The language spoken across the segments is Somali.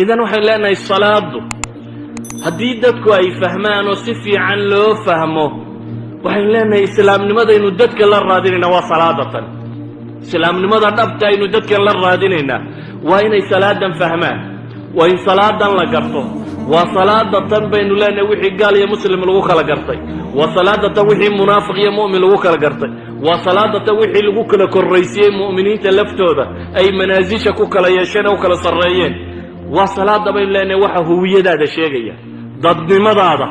إذن وحين لأن الصلاة هدي ددكو أي فهمان وصفي عن لو فهمه وحين لأن إسلام لماذا إنو ددك للرادين وصلاة إسلام لماذا نبتا إنو ددك للرادين وإن صلاة فهمان وإن صلاة لقرته وصلاة بين لنا وحي قال يا مسلم الوكا لقرتي وصلاة وحي منافق يا مؤمن الوكا لقرتي وصلاة وحي الوكا كالرئيسية مؤمنين تلفتو ذا أي منازيش كوكا ليشان وكا لصريين وصلاة بين لنا وحا هوية هذا الشيء ضد ماذا هذا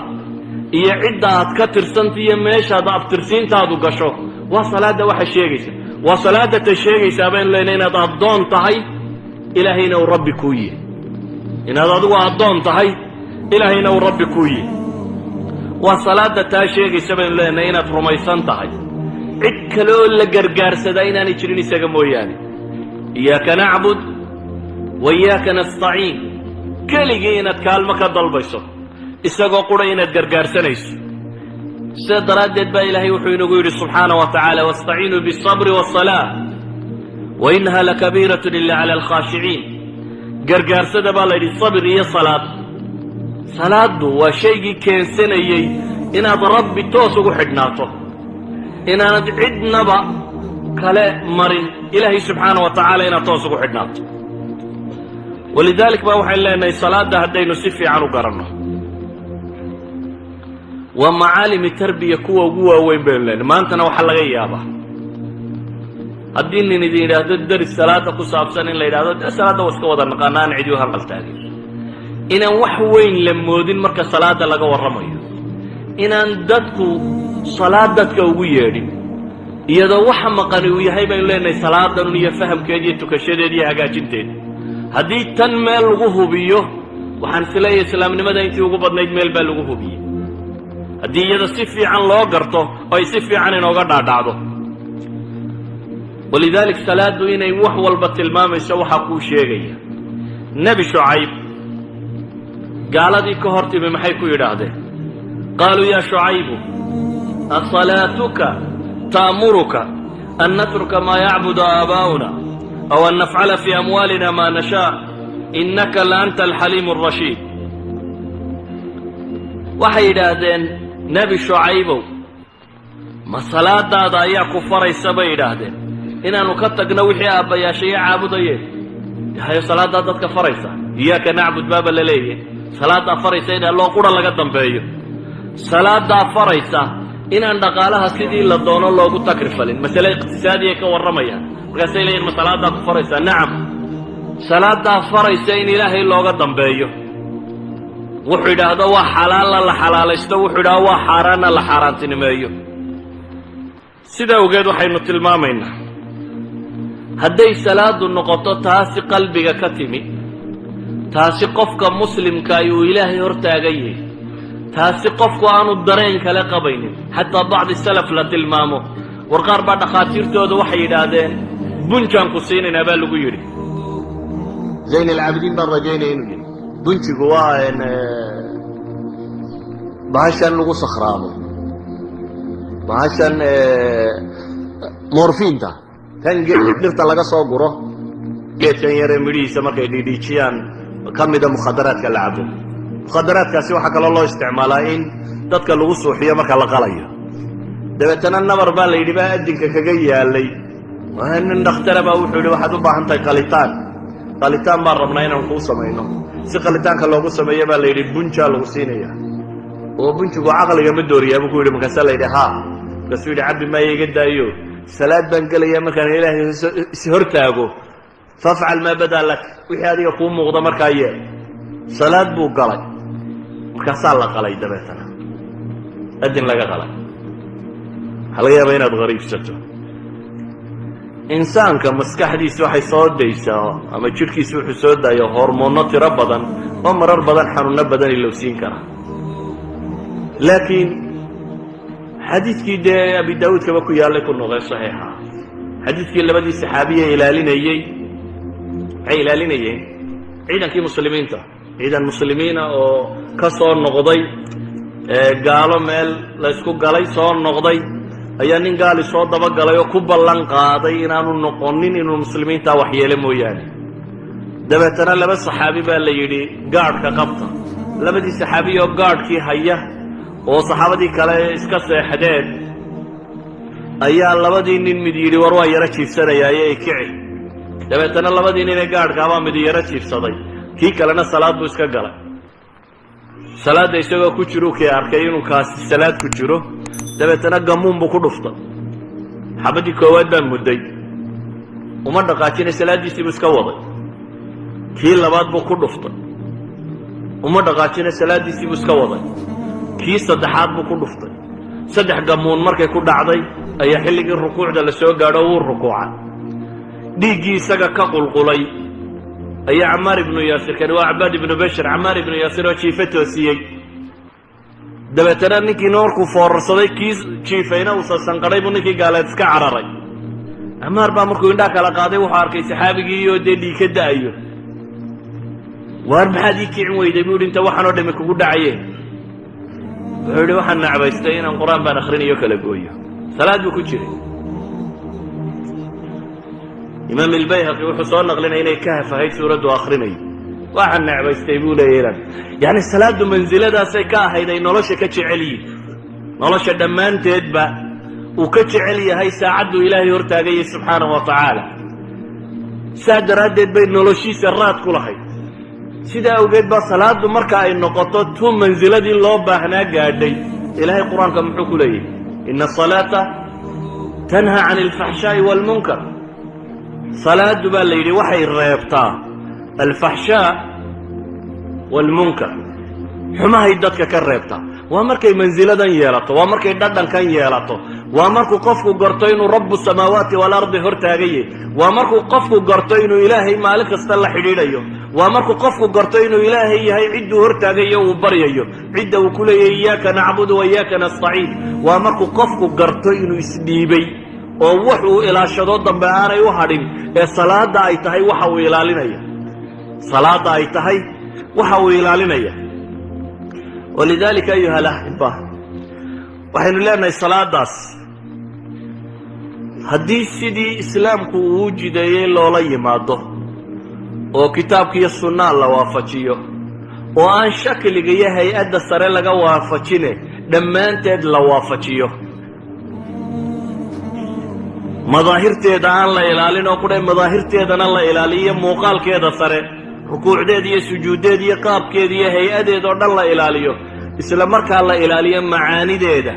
هي عدة كتر سنتية ماشا هذا أبترسين تادو قشو وصلاة وحا الشيء وصلاة الشيء بين لنا ضدون تهي إلهينا وربي كويه إن هذا هو الضون تهي إلهينا وربي كويه وصلاة تاشيغي سبين لنا إنا ترميسان تهي عدكلو لقرقار سداينا نيشريني ساقمو يعني إياك نعبد وإياك نستعين كاليجينا تكالمك الضلبيسو إساقو قرينا تقرقار سنيس سيدرات با إلهي وحينو قيري سبحانه وتعالى واستعينوا بالصبر والصلاة وإنها لكبيرة إلا على الخاشعين قرقار سدا با ليدي صبر هي صلاة وشيء كان سنيي إن هذا ربي توسق حدناته إن هذا عدنا با كلا مرن إلهي سبحانه وتعالى إن توسق حدناته ولذلك بوحي الله إن الصلاة ده هدينو سفي عنه قرنه ومعالم التربية كوا وين بين لنا ما أنت نوحل غيابه الدين ندين هذا در الصلاة كصاب سنين لا هذا الصلاة وسكوت النقانان عدوها قلتاجي إن وحوين لمودين مركز صلاة لقى ورمية إن دتكو صلاة دتكو ويادي إذا وحم قنوي هاي بين لنا صلاة دنيا فهم كذي تكشدي دي حاجة جدًا هذه تنمل غهوبيه وحنسلي السلام لماذا أنت وقبض نجمل بالغهوبيه هذه إذا صفي عن لو قرته أو يصفي عن إنه قرد عداده ولذلك صلاة إنه وحو البتلمام يسوي حقو شيء نبي شعيب قال دي كهرتي بمحيكو يراده قالوا يا شعيب أصلاتك تأمرك أن نترك ما يعبد آباؤنا أو أن نفعل في أموالنا ما نشاء إنك لأنت الحليم الرشيد وحيدادين نبي شعيب ما صلاة دا يا كفار يسبا يدادين إنا نكتق نوحي أبا يا شيء عابدين هاي صلاة دا كفريسة إياك نعبد بابا لليه صلاة فريسة إن الله قرى لقدم بيه صلاة فريسة إن دقالها سيدي لدون الله قد تكرفلين مسألة اقتصادية كورمية وقاسيلين صلاة فريسة نعم صلاة فريسة إن إلهي الله قدم بيه وحيد هذا هو حلال لا حلال استوى وحيد هو حرام لا حرام تنميه سيدا وجدوا حين تلمامين هدي صلاة النقطة تاسي قلبك كتمي تاسي قفك مسلم كايو إلهي هرتاقيه تاسي قفك عنو الدرين كلاقبين حتى بعض السلف لا تلمامه ورقار بعد خاطير تود وحي دادين بنجان قصين نبال غيري زين العابدين بالرجين ينجي بنجي قوائن بعشان لغو صخرامه بعشان مورفين تا كان نرتا لغا صوغرو جيتان يري مريسا markay dhidhiijiyaan kamida mukhadaraadka la cabo mukhadaraadkaasi waxa kale loo isticmaalaa in dadka lagu suuxiyo marka la qalayo dabeetana nabar baa la yidhi baa adinka kaga yaalay waan dhakhtar baa wuxuu yidhi waxaad u baahan tahay qalitaan baan rabnaa inaan kuu samayno si qalitaanka loogu sameeyo baa la yidhi bunja lagu siinaya oo bunjigu caqliga ma dooriyaa buu ku yidhi markaasa la yidhi haa markaasuu yidhi cabdi maa iga daayo salaad baan gelayaa markaan ilaahay is hortaago fafcal maa badaa lak wixii adiga kuu muuqda markaa yee salaad buu galay markaasaa la qalay dabeetana adin laga qalay waxaa laga yaabaa inaad qariibsato insaanka maskaxdiisa waxay soo daysaa ama jidhkiisa wuxuu soo daayo hormoonno tiro badan oo marar badan xanuunno badan ilowsiin kara laakiin xadiidkii dee abi daawuud kaba ku yaallay ku noqday saxiixa xadiidkii labadii saxaabiye ilaalinayey waxay ilaalinayeen ciidankii muslimiinta ciidan muslimiina oo ka soo noqday gaalo meel la isku galay soo noqday ayaa nin gaali soo dabagalay oo ku ballan qaaday inaanu noqonin inuu muslimiinta waxyeelo mooyaane dabeetana laba saxaabi baa la yidhi gaadhka qabta labadii saxaabi oo gaadhkii haya oo saxaabadii kale iska seexdeen ayaa labadii nin mid yidhi war waa yaro jiifsanayaaye ay kici dabeetana labadii nin ee gaadhkaabaa mid yaro jiifsaday kii kalena salaad buu iska galay salaadda isagoo ku jiru kii arkay inuu kaasi salaad ku jiro dabeetana gamuun buu ku dhuftay xabaddii koowaad baa mudday uma dhaqaajina salaaddiisii buu iska waday kii labaad buu ku dhuftay uma dhaqaajina salaaddiisii buu iska waday kii saddexaad buu ku dhuftay saddex gamuun markay ku dhacday ayaa xilligii rukuucda la soo gaadho wuu rukuucay dhiiggii isaga ka qulqulay ayaa camaar ibnu yaasir kani waa cabaad ibnu bashir camaar ibnu yaasir oo jiife toosiyey dabeetana ninkiina markuu foorarsaday kii jiifayna uu sasanqadhay buu ninkii gaaleed iska cararay camaar baa markuu indhaa kala qaaday wuxuu arkay saxaabigii oo dee dhiig ka da'ayo waar maxaad ii kicin weyday buu yidhi inta waxaanoo dhami kugu dhacaye wuxuu yidhi waxaan nacbaystay inaan qur-aan baan akhrinayo kala gooyo salaad buu ku jiray imaam albayhaqi wuxuu soo naqlinaya inay kahaf ahayd suuraddu akhrinayo waxaan necbaystay buu leeyahan yacni salaaddu mansiladaasay ka ahayd ay nolosha ka jecel yihin nolosha dhammaanteedba uu ka jecel yahay saacadduu ilaahay hortaagayay subxaanahu wa tacaala saa daraaddeed bay noloshiisa raad ku lahayd sidaa awgeed baa salaaddu marka ay noqoto tuu mansiladii loo baahnaa gaadhay ilaahay qur-aanka muxuu ku leeyahay ina asalaata tanhaa cani alfaxshaa'i waalmunkar salaaddu baa la yidhi waxay reebtaa alfaxshaa waalmunkar xumahay dadka ka reebtaa waa markay mansiladan yeelato waa markay dhadhankan yeelato waa markuu qofku garto inuu rabu samaawaati waalardi hortaagaye waa markuu qofku garto inuu ilaahay maalin kasta la xidhiidhayo waa markuu qofku garto inuu ilaahay yahay cidduu hortaagayo uu baryayo cidda uu ku leeyahay iyaaka nacbudu wa iyaaka nastaciin waa markuu qofku garto inuu isdhiibay oo wax uu ilaashado dambe aanay u hadhin ee salaada ay tahay waxa uu ilaalinaya salaada ay tahay waxa uu ilaalinaya walidaalika ayuha alaxiba waxaynu leenahay salaadaas haddii sidii islaamku uu jideeyey loola yimaado oo kitaabka iyo sunnaa la waafajiyo oo aan shakliga iyo hay-adda sare laga waafajine dhammaanteed la waafajiyo madaahirteeda aan la ilaalin oo kudhe madaahirteedana la ilaaliyo muuqaalkeeda sare rukuucdeeda iyo sujuuddeeda iyo qaabkeeda iyo hay-adeeda oo dhan la ilaaliyo isla markaa la ilaaliyo macaanideeda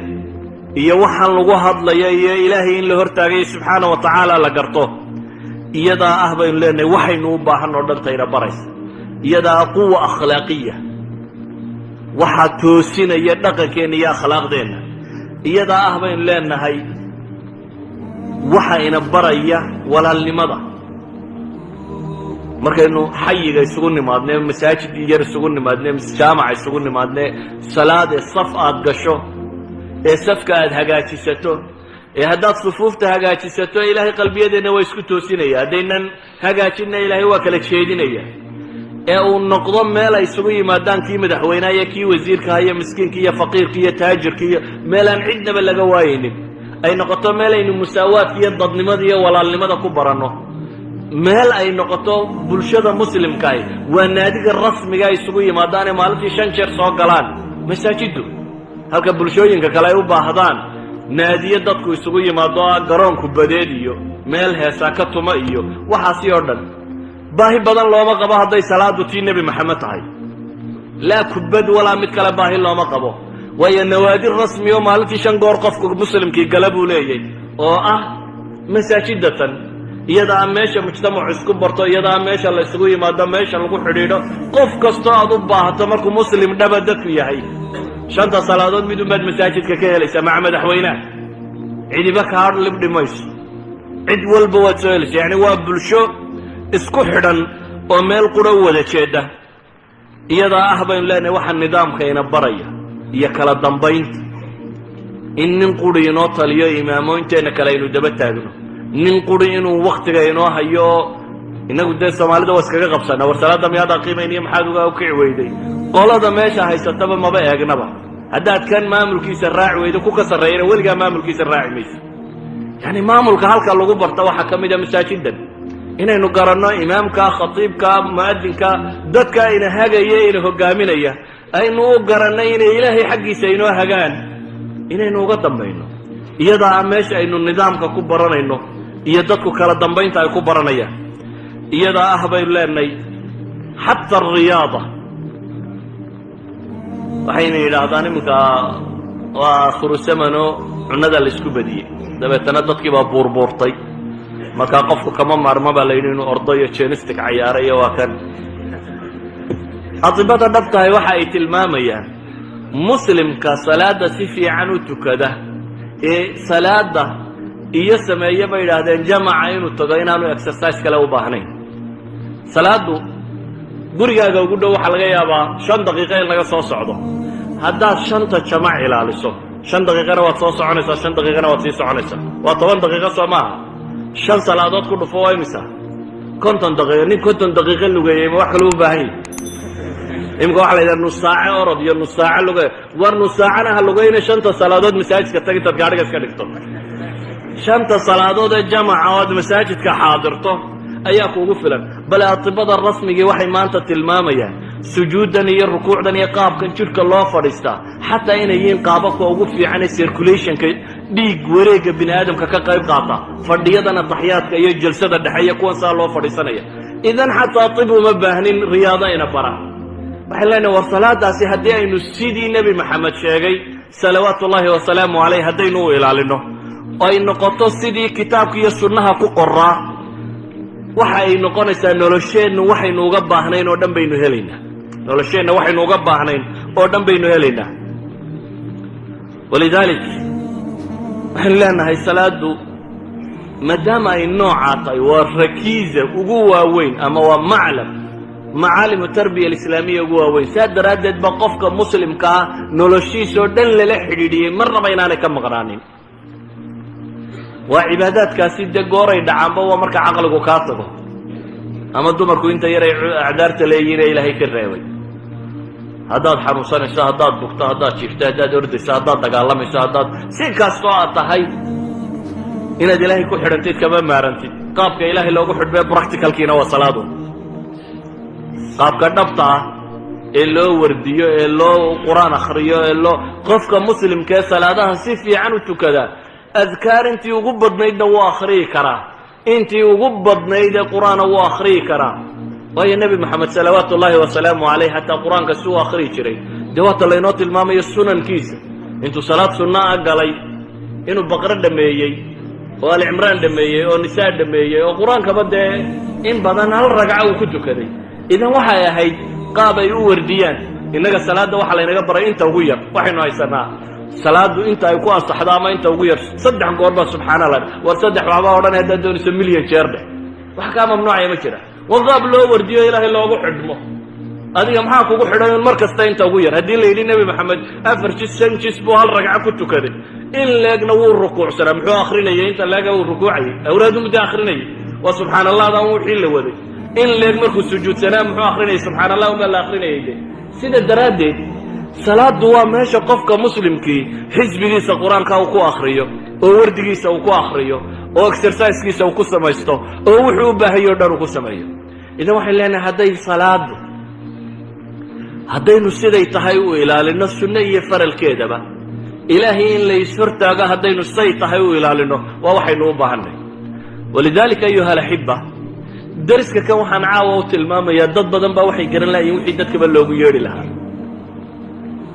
iyo waxaan lagu hadlayo iyo ilaahay in la hortaagayo subxaana wa tacaala la garto iyadaa ah baynu leenahay waxaynu u baahan oo dhan tayna baraysa iyadaa quwa akhlaaqiya waxaa toosinaya dhaqankeenna iyo akhlaaqdeenna iyadaa ah baynu leenahay waxa ina baraya walaalnimada markaynu xayiga isugu nimaadne masaajid yar isugu nimaadne jaamaca isugu nimaadne salaade saf aad gasho ee safka aad hagaajisato ee haddaad sufuufta hagaajisato ilaahay qalbiyadeenna waa isku toosinaya haddaynan hagaajinna ilaahay waa kala jeedinaya ee uu noqdo meel ay isugu yimaadaan kii madaxweynaha iyo kii wasiirkaha iyo miskiinka iyo faqiirka iyo taajirka iyo meelaan cidnaba laga waayaynin ay noqoto meel aynu musaawaadka iyo dadnimada iyo walaalnimada ku baranno meel ay noqoto bulshada muslimkaahi waa naadiga rasmiga ay isugu yimaadaanee maalintii 5 jeer soo galaan masaajiddu halka bulshooyinka kale ay u baahdaan naadiye dadku isugu yimaado garoonku badeed iyo meel heesaa ka tuma iyo waxaasi oo dhan baahi badan looma qabo hadday salaadu tii nebi maxamed tahay laa kubad walaa mid kale baahi looma qabo waayo nawaadi rasmi oo maalintii 5 goor qofku muslimkii gala buu leeyahay oo ah masaajidatan iyadaa meesha mujtamacu isku barto iyadaa meesha la isugu yimaado meesha lagu xidhiidho qof kastoo aad u baahato markuu muslim dhaba dadku yahay 5 salaadood mid unbaad masaajidka ka helaysaa maca madaxweynaha cidiba kaa libdhi mayso cid walba waad soo helaysa yacni waa bulsho isku xidhan oo meel qura u wada jeeda iyadaa ah baynu leenahay waxa nidaamkayna baraya iyo kala dambaynta in nin quri inoo taliyo imaamooyinteenna kale aynu daba taagno nin quri inuu waktiga inoo hayo inagu dee soomaalida waa iskaga qabsanaa war salaada miyaada qiimayniyo maxaad uga kici weyday qolada meesha haysataba maba eegnaba haddaad kan maamulkiisa raaci weydo ku ka sarreeyana weligaa maamulkiisa raaci mayso yacni maamulka halka lagu barta waxaa ka mid a masaajidan inaynu garanno imaamka khatiibka mu'adinka dadka ina hagaya ina hogaaminaya aynu u garanno inay ilaahay xaggiisa inoo hagaan inaynu uga dambayno iyadaa meesha aynu nidaamka ku baranayno iyo dadku kala dambaynta ay ku baranayaan iyadaa ah baynu leenahay xata ariyaada waxayna yidhaahdaan iminka waa akhiru zamano cunnada la isku badiyey dabeetana dadkii baa buurbuurtay markaa qofku kama maarmo baa la yidhi inuu ordo iyo jenistic cayaara iyo waa kan adibada dhabtahay waxa ay tilmaamayaan muslimka salaada si fiican u tukada ee salaada iyo sameeya bay yidhaahdeen jamaca inuu tago inaanu exercise kale u baahnayn salaadu gurigaaga ugu dhow waxaa laga yaabaa 5 daqiiqo in laga soo socdo haddaad 5 jamac ilaaliso 5 daqiiqana waad soo soconaysaa 5 daqiiqana waad sii soconaysaa waa 10 daqiiqo soo maaha 5 salaadood ku dhufo waa imisa 50 daqiiqo nin 50 daqiiqo lugeeyay ma wax kale u baahan yahay imka waxa la yidhaha nus saace orod iyo nus saace luge war nus saacana ha lugeyna 5 salaadood masaajidka tag intaad gaadhiga iska dhigto 5 salaadood ee jamaca oo aad masaajidka xaadirto ayaa kuugu filan bale atibada rasmigii waxay maanta tilmaamayaan sujuudan iyo rukuucdan iyo qaabkan jidhka loo fadhiistaa xataa inay yihiin qaababka ugu fiican ee circulationka dhiig wareegga bini aadamka ka qayb qaata fadhiyadana taxiyaadka iyo jalsada dhexeeya kuwan saa loo fadhiisanaya idan xataa tib uma baahnin riyaado ina bara waxay leenahay war salaadaasi haddii aynu sidii nebi maxamed sheegay salawaatu ullaahi wasalaamu caleyh haddaynu u ilaalino oo ay noqoto sidii kitaabka iyo sunnaha ku qoraa waxa ay noqonaysaa nolosheennu waxaynu uga baahnayn oo dhan baynu helaynaa nolosheenna waxaynu uga baahnayn oo dhan baynu helaynaa walidaalik waxaynu leenahay salaadu maadaama ay noocaa tahay waa rakiiza ugu waaweyn ama waa maclam macaalimu tarbiya alislaamiya ugu waaweyn saa daraaddeed ba qofka muslimka ah noloshiisoo dhan lala xidhiidhiyey marnaba inaanay ka maqnaanin waa cibaadaadkaasi dee gooray dhacaanba waa marka caqligu kaa tago ama dumarku inta yaray acdaarta leeyihiin ee ilaahay ka reebay haddaad xanuunsanayso haddaad bugto haddaad jiifto haddaad ordayso haddaad dagaalamayso haddaad si kastoo aad tahay inaad ilaahay ku xidhantid kama maarantid qaabka ilaahay loogu xidhmee practicalkiina waa salaadu qaabka dhabta ah ee loo wardiyo ee loo qur-aan akhriyo ee loo qofka muslimka ee salaadaha si fiican u tukada adkaar intii ugu badnaydna wuu akhriyi karaa intii ugu badnayd ee qur-aana wuu akhriyi karaa waayo nebi moxamed salawaatu ullaahi wasalaamu caleyh xataa qur-aanka si uu akhriyi jiray dee waata laynoo tilmaamayo sunankiisa intuu salaad sunna a galay inuu baqro dhameeyey oo alicimraan dhameeyey oo nisaa dhameeyey oo qur-aankaba dee in badan hal ragca uu ku tukaday idan waxay ahayd qaab ay u wardiyaan innaga salaadda waxaa laynaga baray inta ugu yar waxaynu haysanaa salaadu inta ay ku asaxdo ama inta ugu yar 3 goor baa subxaana allah war 3 waxbaa odhan haddaad doonayso milyan jeer dheh wax kaa mamnuucaya ma jira waa qaab loo wardiyo ilaahay loogu xidhmo adiga maxaa kugu xidhan mar kasta inta ugu yar haddii la yidhi nebi maxamed 4 jis 5 jis buu hal ragca ku tukaday in leegna wuu rukuucsanaa muxuu akhrinayay inta leega uu rukuucayay awraadu muddo akhrinayay waa subxaana allahdan wixii la waday in leeg markuu sujuudsanaa muxuu akhrinayay subxaana allah uma la akhrinayay de sida daraaddeed salaadu waa meesha qofka muslimkii xisbigiisa qur-aanka uu ku akhriyo oo wardigiisa uu ku akhriyo oo exercisekiisa uu ku samaysto oo wuxuu u baahayo o dhan uu ku sameeyo idan waxay leenahay haddaynu siday tahay u ilaalino sunno iyo faralkeedaba ilaahay in la ishortaago haddaynu say tahay u ilaalino waa waxaynu u baahanay walidaalika ayuha alaxiba dariska kan waxaan caawa u tilmaamayaa dad badan baa waxay garan lahayiin wixii dadkaba loogu yeedhi lahaa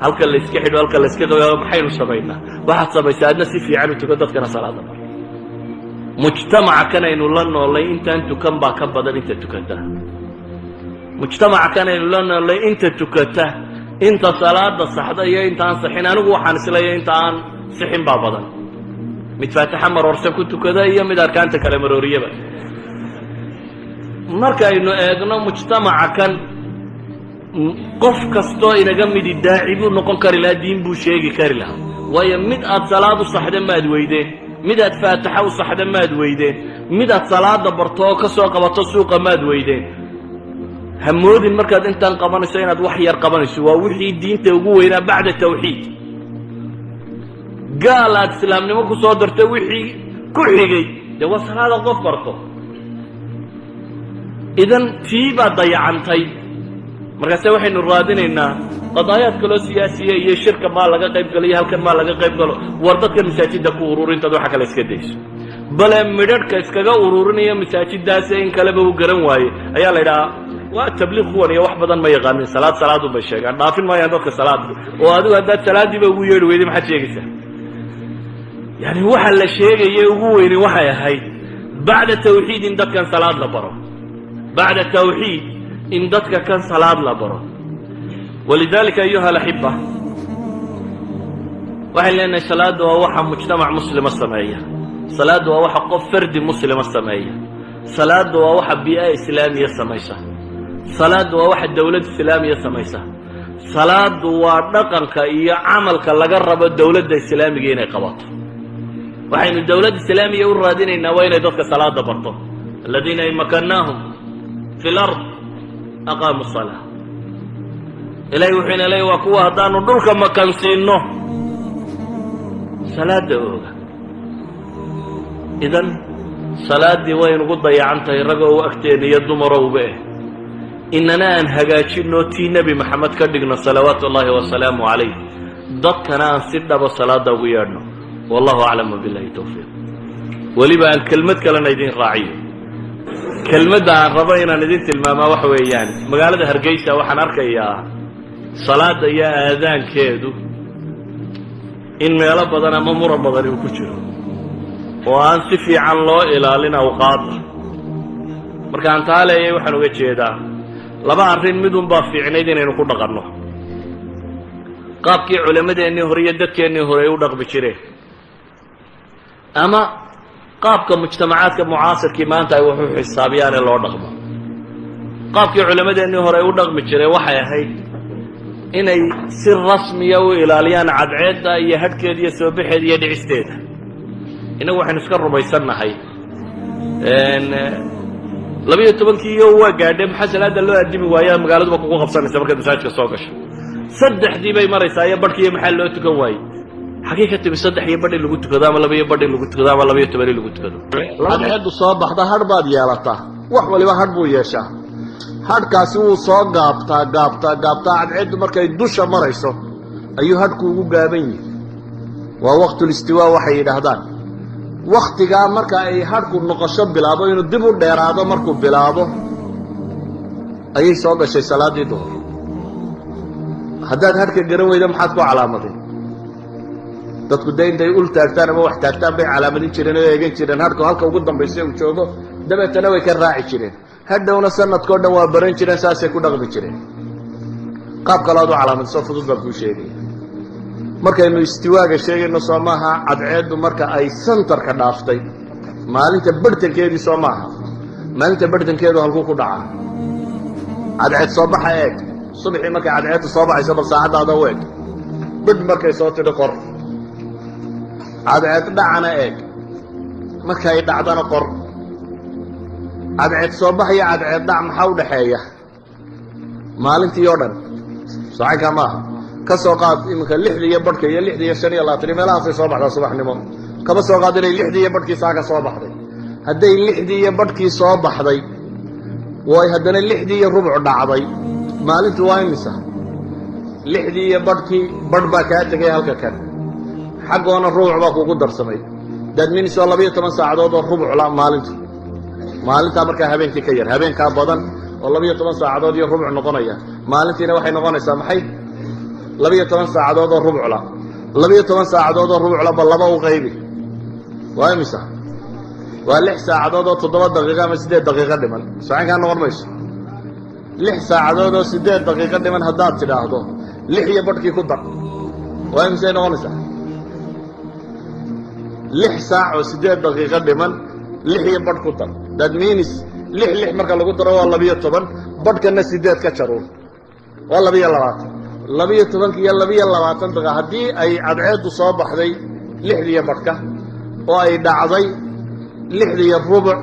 halka la iska xidho halka la iska qayo maxaynu samaynaa waxaad samaysaa adna si fiican u tuko dadkana salaada bar mujtamaca kan aynu la noolay intaan tukan baa ka badan inta tukata mujtamaca kan aynu la noolay inta tukata inta salaada saxda iyo inta aan saxin anigu waxaan isleeyahay inta aan sixin baa badan mid faatixa maroorsan ku tukada iyo mid arkaanta kale marooriyaba markaynu eegno mujtamaca kan qof kastoo inaga midi daaci buu noqon kari lahaa diin buu sheegi kari lahaa waayo mid aad salaad u saxda maad weydeen mid aad faatixa u saxda maad weydeen mid aad salaada barto oo ka soo qabato suuqa maad weydeen hamoodin markaad intaan qabanayso inaad wax yar qabanayso waa wixii diinta ugu weynaa bacda tawxiid gaal aad islaamnimo ku soo dartay wixii ku xigay dee waa salaada qof barto idan tii baa dayacantay markaase waxaynu raadinaynaa qadaayaad kaloo siyaasiya iyo shirka maa laga qayb galo iyo halkan maa laga qayb galo war dadkan masaajidda ku ururintaad waxa kale iska dayso bale midhadhka iskaga ururinaya masaajiddaasi in kaleba uu garan waaye ayaa la yidhahaa waa tabliiq kuwan iyo wax badan ma yaqaanin salaadun bay sheegaan dhaafin maayaan dadka salaadka oo adigu haddaad salaadiiba ugu yeedhi weyday maxaad sheegaysaa yani waxa la sheegaya ugu weyni waxay ahayd bacda tawxiid in dadkan salaad la baro bacda tawxiid in dadka kan salaad la baro walidalika ayuha alaxiba waxay leenahay salaadda waa waxa mujtamac muslima sameeya salaadda waa waxa qof fardi muslima sameeya salaadda waa waxa bii'a islaamiya samaysa salaaddu waa waxa dawlad islaamiya samaysa salaaddu waa dhaqanka iyo camalka laga rabo dawladda islaamiga inay qabato waxaynu dawlad islaamiya u raadinaynaa waa inay dadka salaada barto aladiina in makannaahum fi lard aqaamu salaa ilahay wuxuu ina leeyahy waa kuwa haddaanu dhulka makansiinno salaada ooga idan salaaddii waynugu dayacan tahay ragoo u agteena iyo dumarowba inana aan hagaajinno tii nebi maxamed ka dhigno salawaatu ullaahi wasalaamu calayh dadkana aan si dhabo salaada ugu yeedhno wallahu aclam wabillahi towfiiq weliba aan kelmad kalena idin raaciyo kelmadda aan rabo inaan idin tilmaamaa waxa weeyaan magaalada hargeysa waxaan arkayaa salaada iyo aadaankeedu in meelo badan ama muran badani uu ku jiro oo aan si fiican loo ilaalin awqaadda markaan taa leeyay waxaan uga jeedaa laba arrin midun baa fiicnayd inaynu ku dhaqanno qaabkii culammadeennii hore iyo dadkeennii hore ay u dhaqmi jireen ama qaabka mujtamacaadka mucaasirkii maanta ay wax u xisaabiyaan ee loo dhaqmo qaabkii culammadeennii hore ay u dhaqmi jireen waxay ahayd inay si rasmiya u ilaaliyaan cadceedda iyo hadhkeeda iyo soo baxeeda iyo dhicisteeda innagu waxaynu iska rumaysannahay 12 waa gaadhe maxaa salaada loo addimi waayaa magaaladuba kugu qabsanaysa markaad masaajidka soo gasho 3 bay maraysaa iyo badhkiiyo maxaa loo tukan waayey xagee ka timi 3 iyo badh in lagu tukado ama 2 iyo badh in lagu tukado ama 12 in lagu tukado cadceeddu soo baxda hadh baad yeelataa wax waliba hadh buu yeeshaa hadhkaasi wuu soo gaabtaa cadceeddu markay dusha marayso ayuu hadhku ugu gaaban yihi waa waqtulistiwaa waxay yidhaahdaan waktigaa marka ay hadhku noqosho bilaabo inuu dib u dheeraado markuu bilaabo ayay soo gashay salaaddii duhur haddaad hadhka garan weyda maxaad ku calaamaday dadku de intay ul taagtaan ama wax taagtaan bay calaamadin jireen oo eegan jireen hadhku halka ugu dambaysa uu joogo dabeetana way ka raaci jireen hadhowna sanadkao dhan waa baran jireen saasay ku dhaqmi jireen qaab kalood u calaamadisoo fudud baan kuu sheegaya markaynu istiwaaga sheegayno soo maaha cadceeddu marka ay santarka dhaaftay maalinta barhtankeedii soo maaha maalinta barhtankeedu halkuu ku dhacaa cadceed soo baxa eeg subaxii markay cadceeddu soo baxayso bal saacaddaada u eg badh markay soo tidhi qor cadceed dhacana eeg markay dhacdana qor cadceed soo baxaya cadceed dhac maxaa u dhaxeeya maalintii oo dhan sacanka maaha ka soo qaad iminka 6 iyo badhka iyo 6 iyo 5 iyo 20 meelahaasay soo baxdaa subaxnimo kaba soo qaad inay 6 iyo badhkii saaka soo baxday hadday 6 iyo badhkii soo baxday way haddana 6 iyo rubuc dhacday maalintu waa imisa 6 iyo badhkii badh baa kaa tegay halka kan xaggoona rubuc baa kugu darsamay daadminisoo 12 saacadood oo rubuc la maalintaa markaa habeenkii ka yar habeenkaa badan oo 12 saacadood iyo rubuc noqonaya maalintiina waxay noqonaysaa maxay 12 saacadood oo rubucla 12 saacadood oo rubucla ba laba u qaybi waa imisa waa 6 saacadood oo 7 daqiiqo ama 8 daqiiqo dhiman sacankaa noqon mayso 6 saacadood oo 8 daqiiqo dhiman haddaad tidhaahdo 6 iyo badhkii ku dar waa imisay noqonaysaa 6 saac oo 8 daqiiqo dhiman 6 iyo badh ku dar that means 6 marka lagu daro waa 12 badhkana 8 ka jaruur waa 22 12 iyo 22 daqiiqo haddii ay cadceeddu soo baxday 6 iyo badhka oo ay dhacday 6 iyo rubuc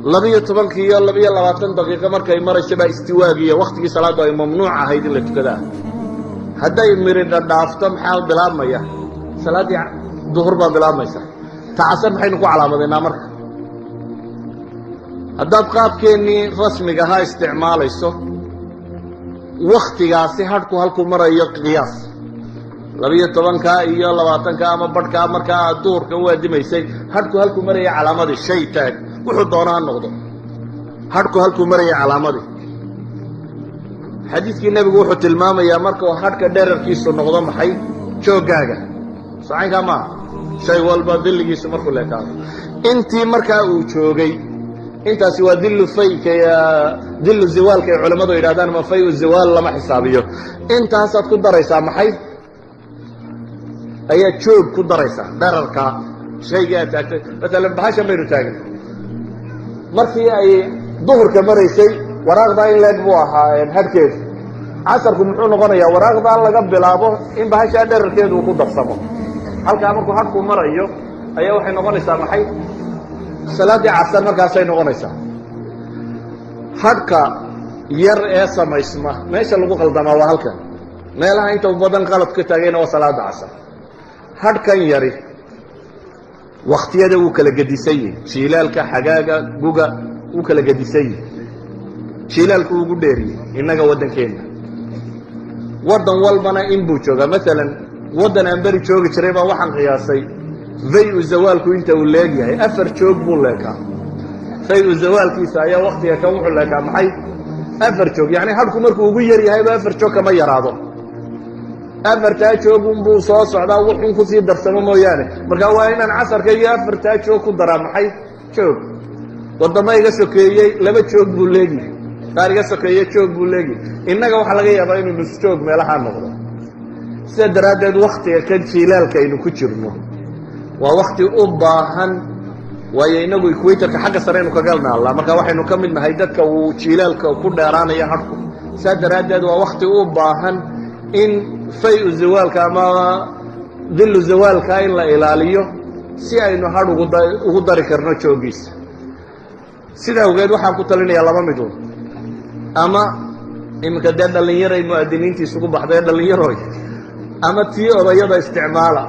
12 iyo 22 daqiiqo markay maraysa baa istiwaagiya waqtigii salaadu ay mamnuuc ahayd in la tukadaa hadday miridha dhaafto maxaa bilaabmaya salaaddii duhur baa bilaabmaysa tacasar maxaynu ku calaamadaynaa marka haddaad qaabkeennii rasmiga ahaa isticmaalayso wakhtigaasi hadhku halkuu marayo qiyaas 12ka iyo 20ka ama badhkaa markaa aad duhurka u aadimaysay hadhku halkuu maraya calaamadii shay taag wuxuu doona ha noqdo hadhku halkuu maraya calaamadii xadiidkii nebigu wuxuu tilmaamayaa markuu hadhka dherarkiisu noqdo maxay jooggaaga socaynkaa maaha shay walba dilligiisu markuu leekaado intii markaa uu joogay intaasi waa dillu fayka dillu ziwaalka ay culammadu yidhahdaan ma fayu ziwaal lama xisaabiyo intaasaad ku daraysaa maxay ayaad joog ku daraysaa dherarka shaygii aad taagtay maalan bahashan baynu taagin markii ay duhurka maraysay waraaqdaa in leeg buu ahaa hadhkeedu casarku muxuu noqonayaa waraaqdaa laga bilaabo in bahashaa dherarkeedu uu ku darsamo halkaa markuu hadhku marayo ayaa waxay noqonaysaa maxay salaaddii casar markaasay noqonaysaa hadhka yar ee samaysma meesha lagu qaldamaa waa halkan meelaha inta badan qalad ka taagayna waa salaada casar hadhkan yari wakhtiyada wuu kala gedisan yihi jiilaalka xagaaga guga wuu kala gedisan yihi jiilaalku ugu dheeriyey innaga waddankeenna waddan walbana in buu joogaa maalan waddan aan beri joogi jiray baa waxaan qiyaasay fay-u zawaalku inta uu leegyahay 4 joog buu leekaa fay-u zawaalkiisa ayaa waktiga kan wuxuu leekaa maxay 4 joog yacni hadhku markuu ugu yar yahayba 4 joog kama yaraado 4taa joog unbuu soo socdaa wuxuun kusii darsamo mooyaane markaa waa inaan casarka iyo 4taa joog ku daraa maxay joog waddamo iga sokeeyey 2 joog buu leegyahay qaar iga sokeeye joog buu leegyahay innaga waxaa laga yaabaa inuu nus joog meelahaa noqdo sidaa daraaddeed wakhtiga kan jiilaalka aynu ku jirno waa wakti u baahan waayo inagu equatorka xagga sare aynu kaga naallaa marka waxaynu ka mid nahay dadka uu jiilaalka ku dheeraanaya hadhku saa daraaddeed waa wakti u baahan in fay-u zawaalka ama dillu zawaalka in la ilaaliyo si aynu hadh ugu dari karno jooggiisa sida awgeed waxaan ku talinayaa 2 midood ama iminka dee dhallinyaray mu'adiniintii isugu baxday dhallinyaroy ama tii odayada isticmaala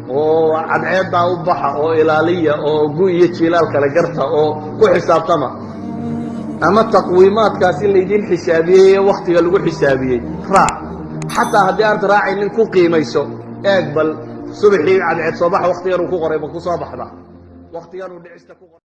oo cadceeddaa u baxa oo ilaaliya oo gu iyo jiilaal kale garta oo ku xisaabtama ama taqwiimaadkaasi laydin xisaabiyey ee wakhtiga lagu xisaabiyey raac xataa haddii aad raacaynin ku qiimayso eeg bal subaxii cadceed soo baxa wakhtigan uu ku qoray ma ku soo baxdaa wakhtigan uu dhicista ku qoray